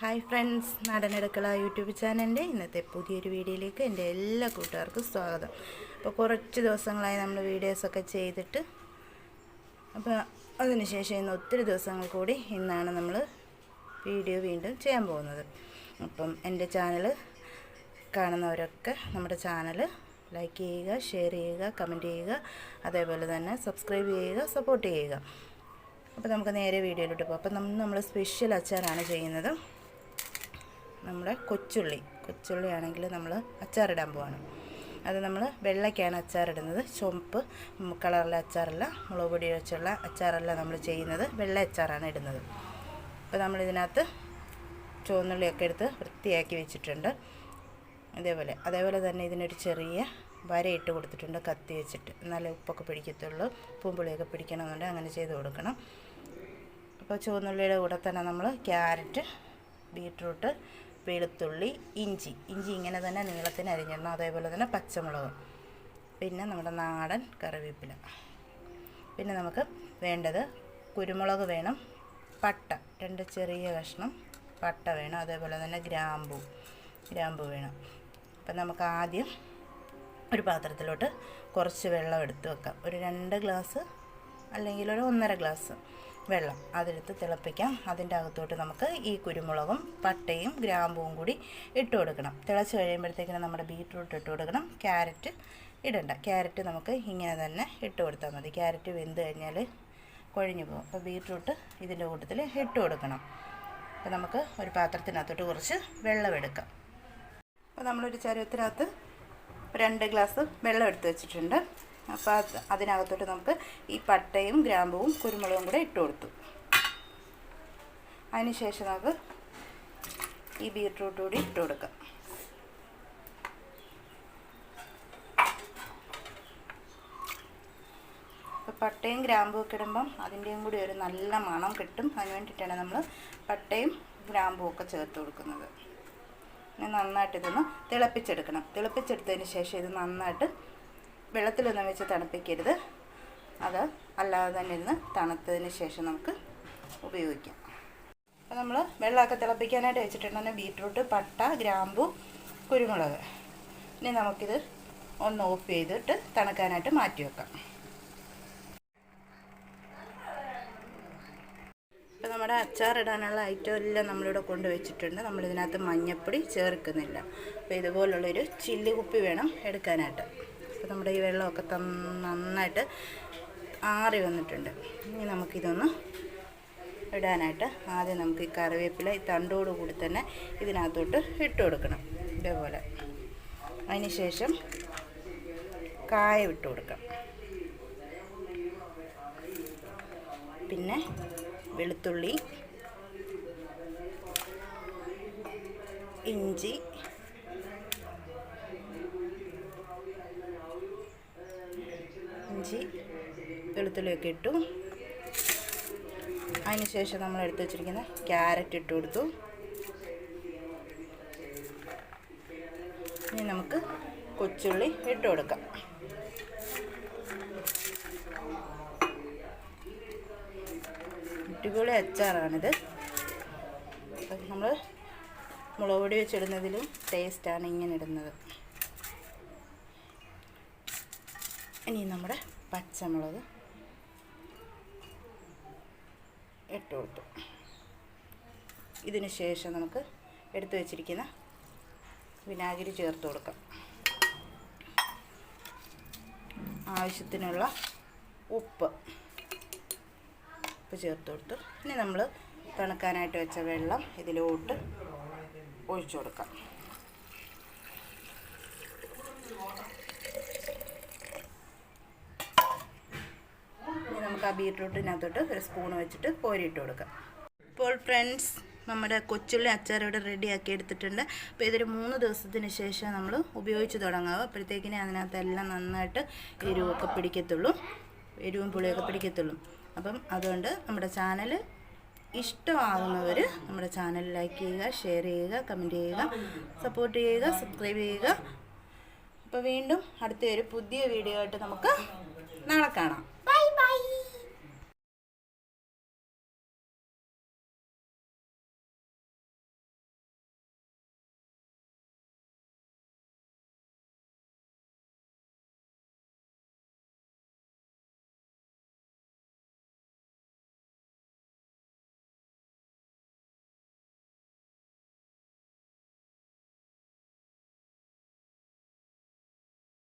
Hi friends, നാടനടുക്കള YouTube ചാനലിൻ്റെ ഇന്നത്തെ പുതിയൊരു വീഡിയോയിലേക്ക് എൻ്റെ എല്ലാ കൂട്ടുകാർക്കും സ്വാഗതം. അപ്പോൾ കുറച്ച് ദിവസങ്ങളായി നമ്മൾ വീഡിയോസൊക്കെ ചെയ്തിട്ട്, അപ്പോൾ അതിനുശേഷം ഇന്ന് ഒത്തിരി ദിവസങ്ങൾ കൂടി ഇന്നാണ് നമ്മൾ വീഡിയോ വീണ്ടും ചെയ്യാൻ പോകുന്നത്. അപ്പം എൻ്റെ ചാനൽ കാണുന്നവരൊക്കെ നമ്മുടെ ചാനൽ ലൈക്ക് ചെയ്യുക, ഷെയർ ചെയ്യുക, കമൻറ്റ് ചെയ്യുക, അതേപോലെ തന്നെ സബ്സ്ക്രൈബ് ചെയ്യുക, സപ്പോർട്ട് ചെയ്യുക. അപ്പോൾ നമുക്ക് നേരെ വീഡിയോയിലോട്ട് പോകാം. അപ്പം നമ്മൾ സ്പെഷ്യൽ അച്ചാറാണ് ചെയ്യുന്നത്. നമ്മുടെ കൊച്ചുള്ളി ആണെങ്കിൽ നമ്മൾ അച്ചാറിടാൻ പോവാണ്. അത് നമ്മൾ വെള്ളയ്ക്കാണ് അച്ചാറിടുന്നത്. ചുവപ്പ് കളറിലെ അച്ചാറല്ല, മുളക് പൊടി വെച്ചുള്ള അച്ചാറല്ല നമ്മൾ ചെയ്യുന്നത്, വെള്ള അച്ചാറാണ് ഇടുന്നത്. അപ്പോൾ നമ്മളിതിനകത്ത് ചുവന്നുള്ളിയൊക്കെ എടുത്ത് വൃത്തിയാക്കി വെച്ചിട്ടുണ്ട്. അതേപോലെ തന്നെ ഇതിനൊരു ചെറിയ വരയിട്ട് കൊടുത്തിട്ടുണ്ട് കത്തി വെച്ചിട്ട്, നല്ല ഉപ്പൊക്കെ പിടിക്കത്തുള്ളൂ. ഉപ്പും പുളിയൊക്കെ പിടിക്കണമെന്നുണ്ടെങ്കിൽ അങ്ങനെ ചെയ്ത് കൊടുക്കണം. അപ്പോൾ ചുവന്നുള്ളിയുടെ കൂടെ തന്നെ നമ്മൾ ക്യാരറ്റ്, ബീട്രൂട്ട്, വെളുത്തുള്ളി, ഇഞ്ചി ഇങ്ങനെ തന്നെ നീളത്തിന് അരിഞ്ഞിടണം. അതേപോലെ തന്നെ പച്ചമുളക്, പിന്നെ നമ്മുടെ നാടൻ കറിവേപ്പില, പിന്നെ നമുക്ക് വേണ്ടത് കുരുമുളക് വേണം, പട്ട 2 ചെറിയ കഷ്ണം പട്ട വേണം, അതേപോലെ തന്നെ ഗ്രാമ്പു വേണം. അപ്പം നമുക്ക് ആദ്യം ഒരു പാത്രത്തിലോട്ട് കുറച്ച് വെള്ളം എടുത്ത് വെക്കാം. ഒരു 2 ഗ്ലാസ് അല്ലെങ്കിൽ ഒരു 1.5 ഗ്ലാസ് വെള്ളം അതെടുത്ത് തിളപ്പിക്കാം. അതിൻ്റെ അകത്തോട്ട് നമുക്ക് ഈ കുരുമുളകും പട്ടയും ഗ്രാമ്പുവും കൂടി ഇട്ട് കൊടുക്കണം. തിളച്ച് കഴിയുമ്പോഴത്തേക്കിനും നമ്മുടെ ബീട്രൂട്ട് ഇട്ട് കൊടുക്കണം. ക്യാരറ്റ് ഇടണ്ട, ക്യാരറ്റ് നമുക്ക് ഇങ്ങനെ തന്നെ ഇട്ട് കൊടുത്താൽ മതി. ക്യാരറ്റ് വെന്ത് കഴിഞ്ഞാൽ കുഴഞ്ഞു പോകും. അപ്പോൾ ബീട്രൂട്ട് ഇതിൻ്റെ കൂട്ടത്തിൽ ഇട്ട് കൊടുക്കണം. അപ്പോൾ നമുക്ക് ഒരു പാത്രത്തിനകത്തോട്ട് കുറച്ച് വെള്ളം എടുക്കാം. അപ്പോൾ നമ്മളൊരു ചരുവത്തിനകത്ത് 2 ഗ്ലാസ് വെള്ളം എടുത്ത് വെച്ചിട്ടുണ്ട്. അപ്പോൾ അതിനകത്തോട്ട് നമുക്ക് ഈ പട്ടയും ഗ്രാമ്പുവും കുരുമുളകും കൂടെ ഇട്ട് കൊടുത്തു. അതിനുശേഷം നമുക്ക് ഈ ബീട്രൂട്ട് കൂടി ഇട്ട് കൊടുക്കാം. അപ്പോൾ പട്ടയും ഗ്രാമ്പും ഒക്കെ ഇടുമ്പം അതിൻ്റെയും കൂടി ഒരു നല്ല മണം കിട്ടും. അതിന് വേണ്ടിയിട്ടാണ് നമ്മൾ പട്ടയും ഗ്രാമ്പും ഒക്കെ ചേർത്ത് കൊടുക്കുന്നത്. നന്നായിട്ട് ഇതൊന്ന് തിളപ്പിച്ചെടുക്കണം. തിളപ്പിച്ചെടുത്തതിന് ശേഷം ഇത് നന്നായിട്ട് വെള്ളത്തിലൊന്നും വെച്ച് തണുപ്പിക്കരുത്. അത് അല്ലാതെ തന്നെ ഇരുന്ന് തണുത്തതിന് ശേഷം നമുക്ക് ഉപയോഗിക്കാം. അപ്പോൾ നമ്മൾ വെള്ളമൊക്കെ തിളപ്പിക്കാനായിട്ട് വെച്ചിട്ടുണ്ടെങ്കിൽ ബീട്രൂട്ട്, പട്ട, ഗ്രാമ്പു, കുരുമുളക്, ഇനി നമുക്കിത് ഒന്ന് ഓഫ് ചെയ്തിട്ട് തണുക്കാനായിട്ട് മാറ്റി വെക്കാം. ഇപ്പോൾ നമ്മുടെ അച്ചാറിടാനുള്ള ഐറ്റം എല്ലാം നമ്മളിവിടെ കൊണ്ടുവച്ചിട്ടുണ്ട്. നമ്മളിതിനകത്ത് മഞ്ഞൾപ്പൊടി ചേർക്കുന്നില്ല. അപ്പോൾ ഇതുപോലുള്ളൊരു ചില്ല് കുപ്പി വേണം എടുക്കാനായിട്ട്. അപ്പോൾ നമ്മുടെ ഈ വെള്ളമൊക്കെ നന്നായിട്ട് ആറി വന്നിട്ടുണ്ട്. ഇനി നമുക്കിതൊന്ന് ഇടാനായിട്ട് ആദ്യം നമുക്ക് ഈ കറിവേപ്പില ഈ തണ്ടോടുകൂടി തന്നെ ഇതിനകത്തോട്ട് ഇട്ട് കൊടുക്കണം. ഇതേപോലെ. അതിന് ശേഷം കായം ഇട്ട് കൊടുക്കാം. പിന്നെ വെളുത്തുള്ളി, ഇഞ്ചി, വെളുത്തുള്ളിയൊക്കെ ഇട്ടു. അതിന് ശേഷം നമ്മൾ എടുത്ത് വെച്ചിരിക്കുന്ന ക്യാരറ്റ് ഇട്ട് കൊടുത്തു. ഇനി നമുക്ക് കൊച്ചുള്ളി ഇട്ട് കൊടുക്കാം. അടിപൊളി അച്ചാറാണിത്. നമ്മൾ മുളക് പൊടി വെച്ചിടുന്നതിലും ടേസ്റ്റാണ് ഇങ്ങനെ ഇടുന്നത്. ഇനി നമ്മുടെ പച്ചമുളക് ഇട്ട് കൊടുത്തു. ഇതിന് ശേഷം നമുക്ക് എടുത്തു വച്ചിരിക്കുന്ന വിനാഗിരി ചേർത്ത് കൊടുക്കാം. ആവശ്യത്തിനുള്ള ഉപ്പ് ചേർത്ത് കൊടുത്തു. ഇനി നമ്മൾ തണുക്കാനായിട്ട് വെച്ച വെള്ളം ഇതിലോട്ട് ഒഴിച്ചു കൊടുക്കാം. ഇനി നമുക്ക് ആ ബീട്രൂട്ടിനകത്തോട്ട് ഒരു സ്പൂൺ വെച്ചിട്ട് കോരിയിട്ട് കൊടുക്കാം. ഇപ്പോൾ ഫ്രണ്ട്സ്, നമ്മുടെ കൊച്ചുള്ളി അച്ചാർ ഇവിടെ റെഡിയാക്കി എടുത്തിട്ടുണ്ട്. അപ്പോൾ ഇതൊരു 3 ദിവസത്തിന് ശേഷം നമ്മൾ ഉപയോഗിച്ച് തുടങ്ങുക. അപ്പോഴത്തേക്കിനെ അതിനകത്തെല്ലാം നന്നായിട്ട് എരിവൊക്കെ പിടിക്കത്തുള്ളൂ, എരിവും പുളിയൊക്കെ പിടിക്കത്തുള്ളൂ. അപ്പം അതുകൊണ്ട് നമ്മുടെ ചാനൽ ഇഷ്ടമാകുന്നവർ നമ്മുടെ ചാനൽ ലൈക്ക് ചെയ്യുക, ഷെയർ ചെയ്യുക, കമൻറ്റ് ചെയ്യുക, സപ്പോർട്ട് ചെയ്യുക, സബ്സ്ക്രൈബ് ചെയ്യുക. അപ്പോൾ വീണ്ടും അടുത്ത ഒരു പുതിയ വീഡിയോ ആയിട്ട് നമുക്ക് നാളെ കാണാം.